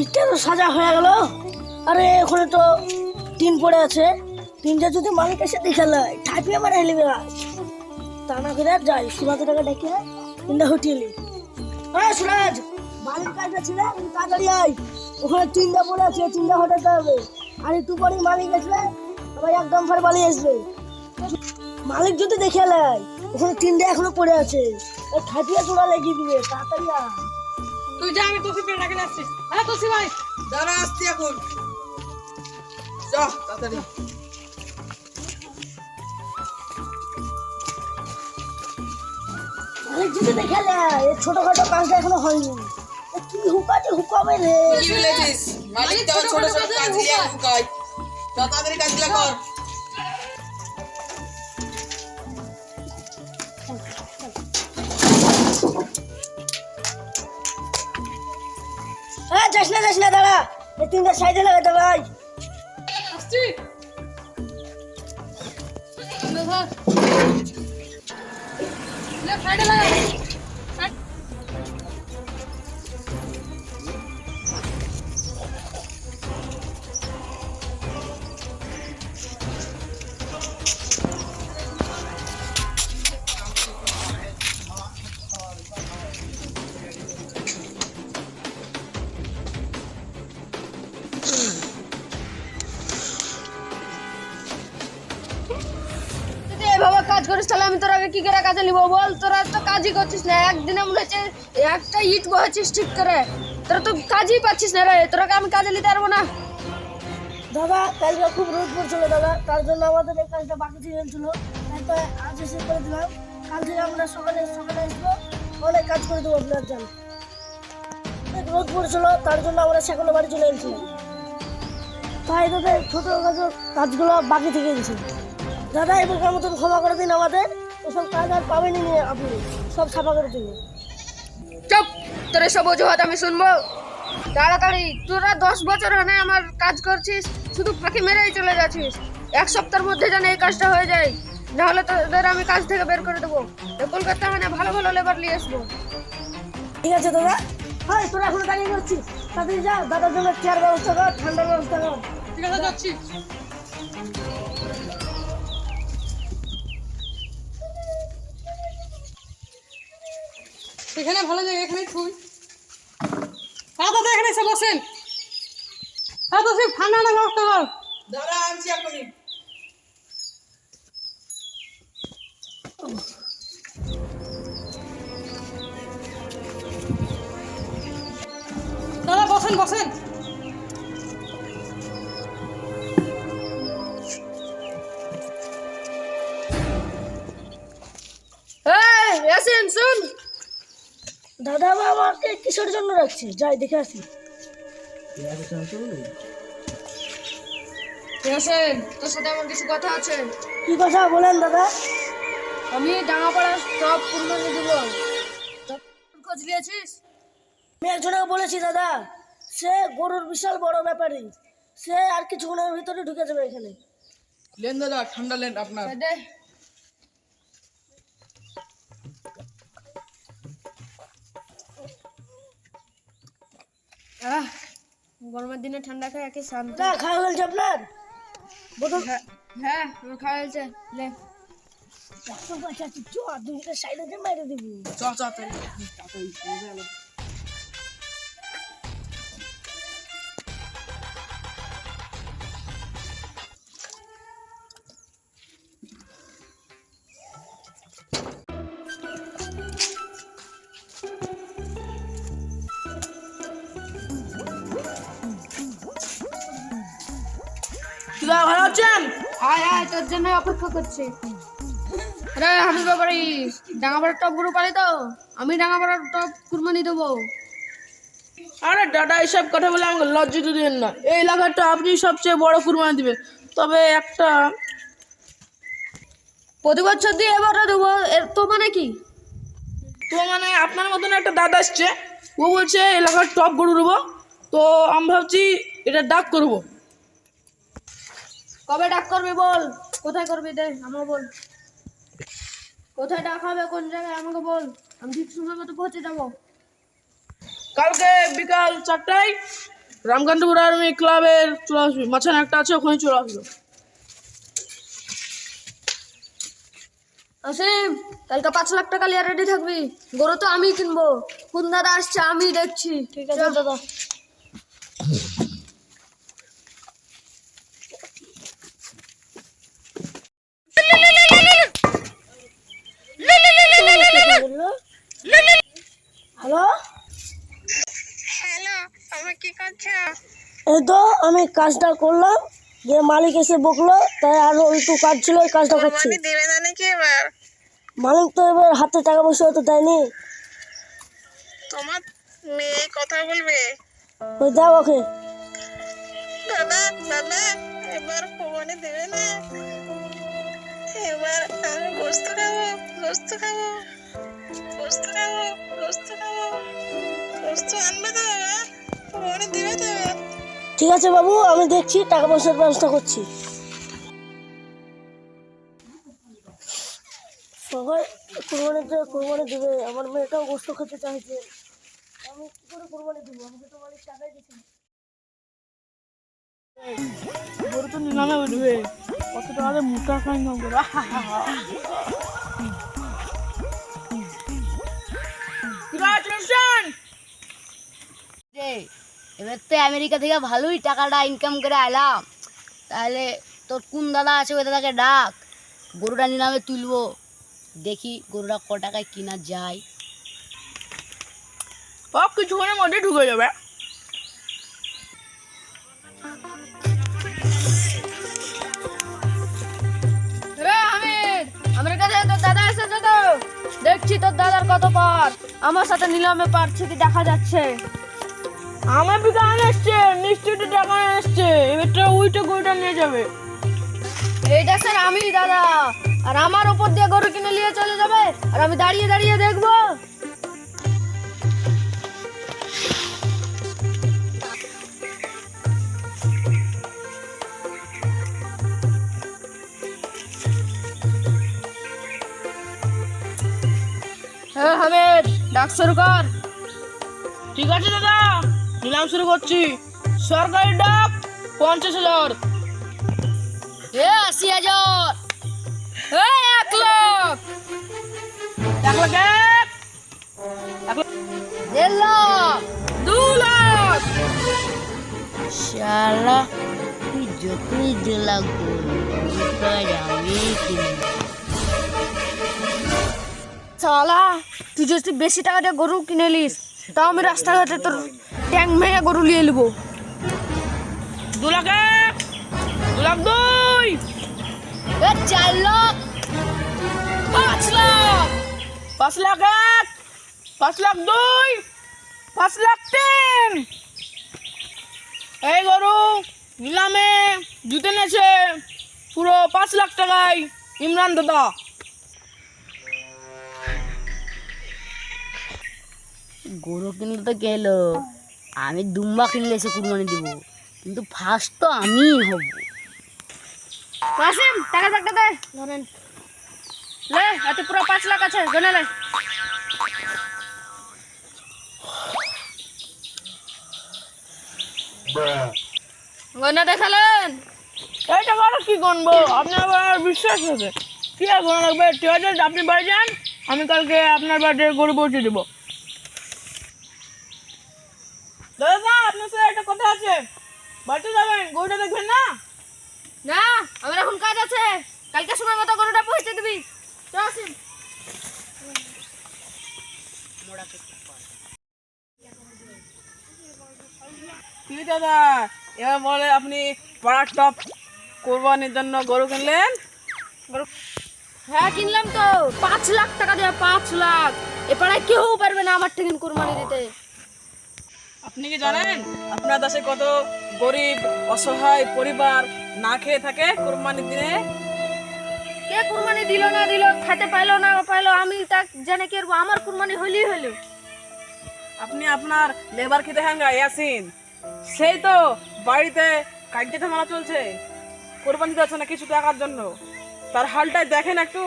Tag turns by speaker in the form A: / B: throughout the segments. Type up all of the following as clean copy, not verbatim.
A: ইটটা তো সাজা হয়ে গেল। আরে ওখানে তো টিন পড়ে আছে, টিনটা যদি মালিক এসে দেখে লাই ঠাপিয়ে মারা হেলিবে। তা না করে যাই সুরাজের টাকা ডেকে টিনটা হটিয়ে নি। হ্যাঁ সুরাজ, বাড়ির কাজটা ছিল তাড়াতাড়ি আয়, ওখানে টিনটা পড়ে আছে, টিনটা হটাতে হবে। আর একটু পরে মালিক আসবে, আবার একদম ফের বালি আসবে। মালিক যদি দেখে লাই ওখানে টিনটা এখনো পড়ে আছে, ঠাপিয়ে চোরা লেগে দিবে। তাড়াতাড়ি আয়।
B: তুই যা, আমি তোকে পেয়ে ডাকে আসছি। হ্যাঁ তোসি ভাই,
C: দাঁড়া আসছি এখন। যা তাড়াতাড়ি।
A: মালিক যদি দেখে লাই এই ছোটখাটো কাজটা এখনো হয়নি, কি হুকাতে হুকাবে রে।
C: কি বলেছিস? মালিক তো ছোট ছোট কাজ দিয়ে হুকায়। যা তাড়াতাড়ি কাজগুলো কর।
A: হ্যাঁ যাস না দাঁড়া, এই তিনটা সাইডে লাগাতে ভাই।
B: আসছি। ধর লে সাইডে লাগা। এভাবে কাজ করিস তাহলে আমি তোর আগে কি করে কাজে নিবো বল? তোরা তো কাজই করছিস না, একদিনে মনে হচ্ছে একটা ইট বহাচ্ছিস ঠিক করে। তোরা তো কাজই পাচ্ছিস না রে, তোরাকে আমি কাজে নিতে পারবো না।
A: দাদা কালকে খুব রোদ পড়ছিল দাদা, তার জন্য আমাদের এই কাজটা বাকি থেকে গেছিল, তাই তো আজ এসে করে দিলাম। কাল থেকে আমরা সকালে আসবো, অনেক কাজ করে দেবো আপনার জন্য। অনেক রোদ পড়ছিল, তার জন্য আমরা সেখানে বাড়ি চলে এসেছিলাম। তাই দাদা ছোটো কাজগুলো বাকি থেকে গেছিল। দাদা এবার মতন ক্ষমা করে দিন আমাদের, ওসব কাজ আর পাবেনি আপনি, সব ছাপা করে দিন।
B: চুপ, তোর এসব অজুহাত আমি শুনবো? তাড়াতাড়ি, তোরা 10 বছর হনে আমার কাজ করছিস, শুধু ফাঁকি মেরেই চলে যাচ্ছিস। এক সপ্তাহের মধ্যে যেন এই কাজটা হয়ে যায়, নাহলে তোদের আমি কাজ থেকে বের করে দেবো। কলকাতা মানে ভালো ভালো লেবার নিয়ে আসবো।
A: ঠিক আছে দাদা। হ্যাঁ তোরা এখন দাঁড়িয়ে করছিস, তাড়াতাড়ি যা, দাদার জন্য চেয়ার ব্যবস্থা কর, ঠান্ডার ব্যবস্থা কর।
B: ঠিক আছে, যাচ্ছি। এখানে ভালো জায়গা, এখানে থুই। দাদা এখানে এসে বসেন। হ্যাঁ তো সে ঠান্ডা ব্যবস্থা কর।
C: দাঁড়া আনছি এখনই।
B: দাদা বসেন বসেন। ইয়াসিন শুন।
A: দাদা আমাকে কিসের জন্য রাখছি, যাই দেখে আসি।
B: ইয়াসিন, তোর সাথে আমার কিছু কথা আছে।
A: কি কথা বলেন দাদা?
B: আমি ডাঙাপাড়া সব পূর্ণ দেব, খোঁজ নিয়েছিস?
A: আমি একজনকে বলেছি দাদা, সে গরুর বিশাল বড় ব্যাপারী, সে আর কিছুক্ষণের ভিতরে ঢুকে যাবে এখানে।
C: লেন দাদা, ঠান্ডা লেন আপনার।
B: দে। গরমের দিনে ঠান্ডা খায় একে শান্তি।
A: না খাওয়া হয়েছে আপনার বোতল?
B: হ্যাঁ আমার খাওয়া হয়েছে। লে
A: সাইডে মেরে দিবি।
C: চ তাড়াতাড়ি। ভালো আছেন?
B: আয় আয়, তোর জন্য অপেক্ষা করছি। রে হাবিব ব্যাপারী, ডাঙাপাড়ার টপ গরু পালি তো? আমি ডাঙাপাড়ার টপ কুরবানি দেবো।
D: আরে দাদা এইসব কথা বলে আমাকে লজ্জিত দিবেন না। এই এলাকাটা আপনি সবচেয়ে বড় কুরবানি দিবেন, তবে একটা
B: প্রতি বছর দিয়ে এবারে দেবো, এর তো মানে কি?
D: তো মানে আপনার মতন একটা দাদা আসছে, ও বলছে এলাকার টপ গরু দেবো, তো আমি ভাবছি এটা ডাক করবো।
B: কবে ডাক করবি বল, কোথায় করবি দে আমাকে বল, কোথায় ডাক হবে, কোন জায়গায় আমাকে বল, আমি ঠিক সময় মতো পৌঁছে যাবো।
D: কালকে বিকাল 4টায় রামকান্তপুর আর্মি ক্লাবের চলে আসবি, মাঝখানে একটা আছে, ওখানে চলে আসবে।
B: আসিম, কালকে 5 লাখ টাকা নিয়ে রেডি থাকবি, গরু তো আমি কিনবো, কোন দাদা আসছে আমি দেখছি।
A: ঠিক আছে দাদা। হ্যালো, এই তো আমি কাজটা করলাম, যে মালিক এসে বকলো, তাই আরো একটু কাজ ছিল, ওই কাজটা করছি। মালিক তো এবার হাতে টাকা পয়সা তো দেয়নি।
E: তোমার মেয়ে কথা বলবে।
A: ওই দাও ওকে।
E: বাবা বাবা এবার কোরবানি দেবে না, এবার আমি গোস্ত খাবো, গোস্ত খাবো, গোস্ত খাবো, গোস্ত খাবো, গোস্ত আনবে তো বাবা, কোরবানি দেবে তো এবার।
A: ঠিক আছে বাবু, আমি দেখছি, টাকা পয়সার ব্যবস্থা করছি। সবাই কোরবানি দেবে, আমার মেয়েটাও গোস্ত খেতে চাইছে, আমি কি করে কোরবানি দেবো? আমাকে তো মালিক টাকাই দিচ্ছে না।
D: গরু তো নিলামে উঠবে, কত টাকা মোটা খাই না গরু।
F: এবার তো আমেরিকা থেকে ভালোই টাকাটা ইনকাম করে আলাম, তাহলে তোর কোন দাদা আছে ওই দাদাকে ডাক, গরুটা নিলামে তুলবো, দেখি গরুটা ক টাকায় কিনা যায়।
D: ও কিছুক্ষণের মধ্যে ঢুকে যাবে।
B: রে হামিদ, আমেরিকা থেকে তোর দাদা এসেছে তো, দেখছি তোর দাদার কত পার, আমার সাথে নিলামে পারছে কি দেখা যাচ্ছে।
D: আমার বিকান এসছে, নিশ্চয়ই টাকা এসছে, এবারটা ওইটা গরুটা নিয়ে যাবে।
B: এইটা স্যার আমি দাদা, আর আমার উপর দিয়ে গরু কিনে নিয়ে চলে যাবে, আর আমি দাঁড়িয়ে দাঁড়িয়ে দেখবো। হ্যাঁ হামিদ, ডাক শুরু কর।
D: ঠিক আছে দাদা, নিলাম শুরু করছি। সরকারি ডাক 50,000,
F: 80,000,
B: 1 লাখ,
D: 1 লাখ,
F: 1.5 লাখ,
B: 2 লাখ।
F: শালা তুই যতই জেলা গরু আমি কিনবো।
B: শালা, তুই যদি বেশি টাকা দিয়ে গরু কিনে নিস, তাও আমি রাস্তাঘাটে তোর ট্যাং ভেঙে গরু নিয়ে নেবো।
D: 2 লাখ, 2 লাখ 2,
F: 4 লাখ,
B: 5 লাখ,
D: 5 লাখ 1, 5 লাখ 2, 5 লাখ 3। এই গরু নিলামে জুতে নেছে পুরো 5 লাখ টাকায় ইমরান দাদা।
F: গরু কিনলে তো গেল, আমি দুম্বা কিনলে এসে কুরবানি দিব, কিন্তু ফার্স্ট তো আমিই হব।
B: কাসিম, টাকার ব্যাগটা দে, ধরেন। লে, এতে পুরো 5 লাখ আছে, গনে লে। গনে দেখালেন?
D: এই টাকাটা কি গণবো? আপনার আবার বিশ্বাস আছে কি আর গণা লাগবে? ঠিক আছে, আপনি বাড়ি যান, আমি কালকে আপনার বাড়িতে গরু পৌঁছে দেবো। দাদা, আপনার সাথে একটা কথা আছে, বাড়িতে যাবেন, গরুটা দেখবেন না?
B: না, আমার এখন কাজ আছে, কালকে সময় মতো গরুটা পৌঁছে দিবি। চল আসিম।
D: কি দাদা, এবার বলে আপনি পাড়ার টপ কোরবানির জন্য গরু কিনলেন?
B: হ্যাঁ কিনলাম তো, 5 লাখ টাকা দিয়ে, 5 লাখ। এ পাড়ায় কেউ পারবে না আমার থেকে কোরবানি দিতে।
D: আপনি কি জানেন আপনার দেশে কত গরিব অসহায় পরিবার না খেয়ে থাকে কোরবানির দিনে?
B: কে কুরবানি দিল না দিল, খেতে পাইলো না পাইলো, আমি তা জানে কি করবো? আমার কুরবানি হইলেই হলো।
D: আপনি আপনার লেবার খেতে হাঙ্গা ইয়াসিন, সেই তো বাড়িতে কাজে ঝামেলা চলছে, কোরবানি দিচ্ছে না কিছু টাকার জন্য। তার হালটাই দেখেন একটু।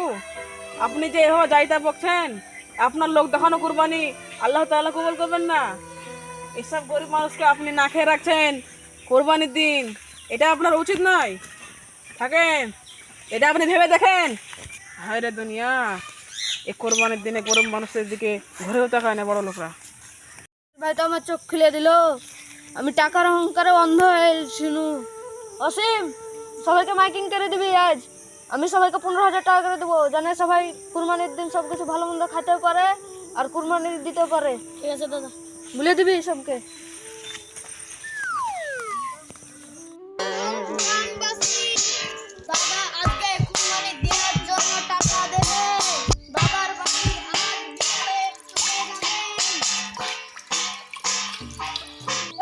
D: আপনি যে এভাবে যাইতা বকছেন, আপনার লোক দেখানো কোরবানি আল্লাহ তাআলা কবুল করবেন না। এসব গরিব মানুষকে আপনি না খেয়ে রাখছেন কোরবানির দিন, এটা আপনার উচিত নয়। থাকেন, এটা আপনি ভেবে দেখেন। হায় রে দুনিয়া, এই কোরবানির দিনে গরিব মানুষের দিকে ঘুরেও তাকায় না বড় লোকরা।
B: ভাই তো আমার চোখ খুলে দিল, আমি টাকার অহংকারে অন্ধ হয়ে শুনু। অসীম, সবাইকে মাইকিং করে দিবি আজ। আমি সবাইকে 15,000 টাকা করে দেবো, জানে সবাই কুরবানির দিন সব কিছু ভালো মন্দ খেতে পারে আর কুরবানি দিতে পারে।
A: ঠিক আছে দাদা।
B: বলে দিবি সবকে।
F: দাদা আজকে কুরবানি দেওয়ার জন্য টাকা দেবে। বাবার বাড়ি আজ বিকালে চলে যাবেন।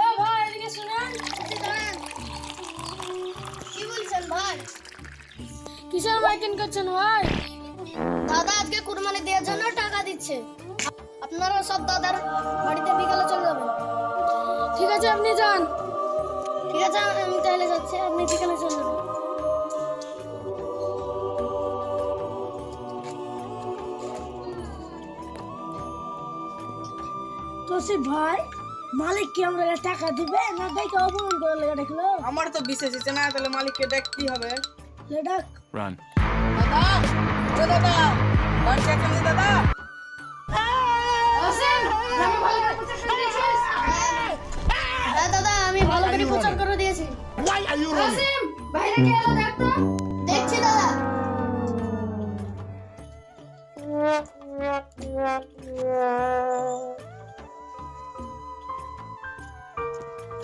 A: ও ভাই এদিকে শুনেন।
F: কি বলছেন ভাই?
A: কিসের মাইকিং করছেন ভাই?
F: দাদা আজকে কুরবানি দেওয়ার জন্য টাকা দিচ্ছে। আপনারা সব দাদার বাড়িতে বিকালে চলে যাবেন।
A: ঠিক আছে আপনি যান।
F: ঠিক আছে আমি তাহলে যাচ্ছি, আপনি বিকালে চলে যাবেন।
A: তো সে ভাই মালিক কি আমরা টাকা দিবে না দেখে অপমান করে লেগে দেখলো?
C: আমার তো বিশেষ ইচ্ছে না, তাহলে মালিককে দেখতেই হবে।
A: লেডাক
G: Run.
C: দাদা, ও দাদা, বাড়িতে একটা নেই দাদা।
F: হ্যাঁ দাদা আমি ভালো করে প্রচার করে দিয়েছি।
B: বাইরে গিয়ে এলো দেখ তো।
F: দেখছি দাদা।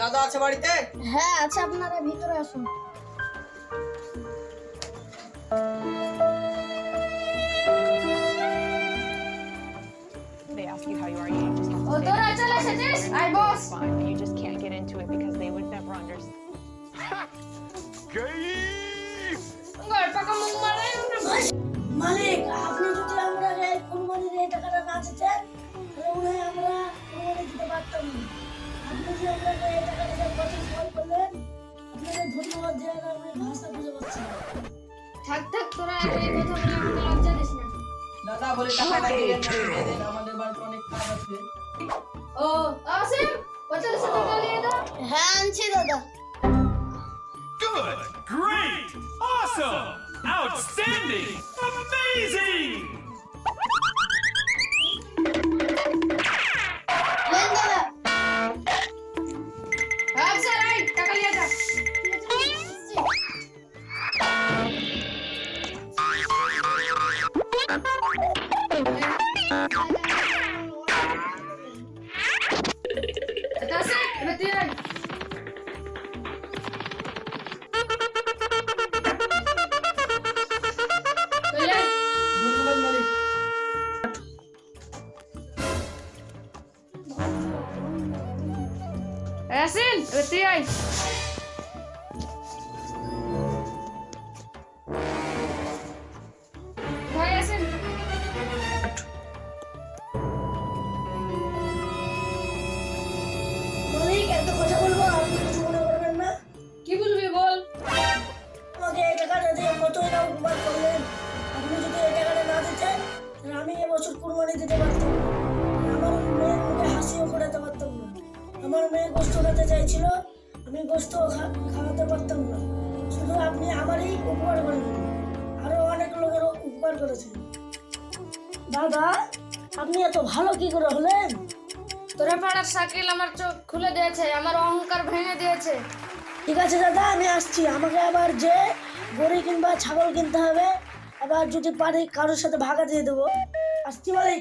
C: দাদা আছে বাড়িতে?
F: হ্যাঁ আচ্ছা আপনারা ভিতরে আসুন।
H: They ask you how you are, you just have to
B: O
H: say
B: তোরা চলে এসেছিস? আয় বস।
H: it's fine, but you just can't get into it because they would never understand.
B: গড়পাকা মুখ মারে।
A: মালিক আপনি যদি আমরা এই কুরবানির এই টাকাটা না দিতেন তাহলে মনে হয় আমরা কুরবানি দিতে পারতাম না। আপনি যে আমরা এই টাকাটা কত ফল করলেন, আপনাকে ধন্যবাদ দেওয়ার আমি ভাষা খুঁজে পাচ্ছি না।
B: থাক থাক, তোরা এই কথা বলে আমাকে লজ্জা দিস না।
C: দাদা বলে টাকাটা দিয়ে দেন, আমাদের বাড়িতে অনেক কাজ আছে।
B: ও অসীম, পচার সাথে চালিয়ে দাও।
F: হ্যাঁ আনছি দাদা।
G: Good. Great. Awesome. Outstanding. Amazing.
F: নেন দাদা।
B: আচ্ছা রাইট, টাকা নিয়ে যা। এটা আছে, এবার তুই আয়। চলে আয়।
C: ধন্যবাদ মালিক।
B: ইয়াসিন, এবার তুই আয়। ভাই ইয়াসিন।
A: মালিক একটা কথা বলবো, আপনি কিছু মনে করবেন না?
B: কি বলবি বল।
A: আমাকে এই টাকাটা দিয়ে কতই না উপকার করলেন। আপনি যদি এই টাকাটা না দিতেন তাহলে আমি এবছর কুরবানি দিতে পারতাম না। আমার মেয়ের মুখে হাসিও ফোটাতে পারতাম না। আমার মেয়ে গোস্ত খেতে চাইছিল, আমি গোস্ত খাওয়াতে পারতাম না। শুধু আপনি আমারই উপকার করেন, আরো অনেক লোকের উপকার করেছেন। দাদা আপনি এত ভালো কি করে হলেন?
B: তোরা পাড়ার শাকিল আমার চোখ খুলে দিয়েছে, আমার অহংকার ভেঙে দিয়েছে।
A: ঠিক আছে দাদা আমি আসছি। আমাকে আবার যে গরু কিংবা ছাগল কিনতে হবে, আবার যদি পারি কারোর সাথে ভাগা দিয়ে দেবো। আসছি মালিক।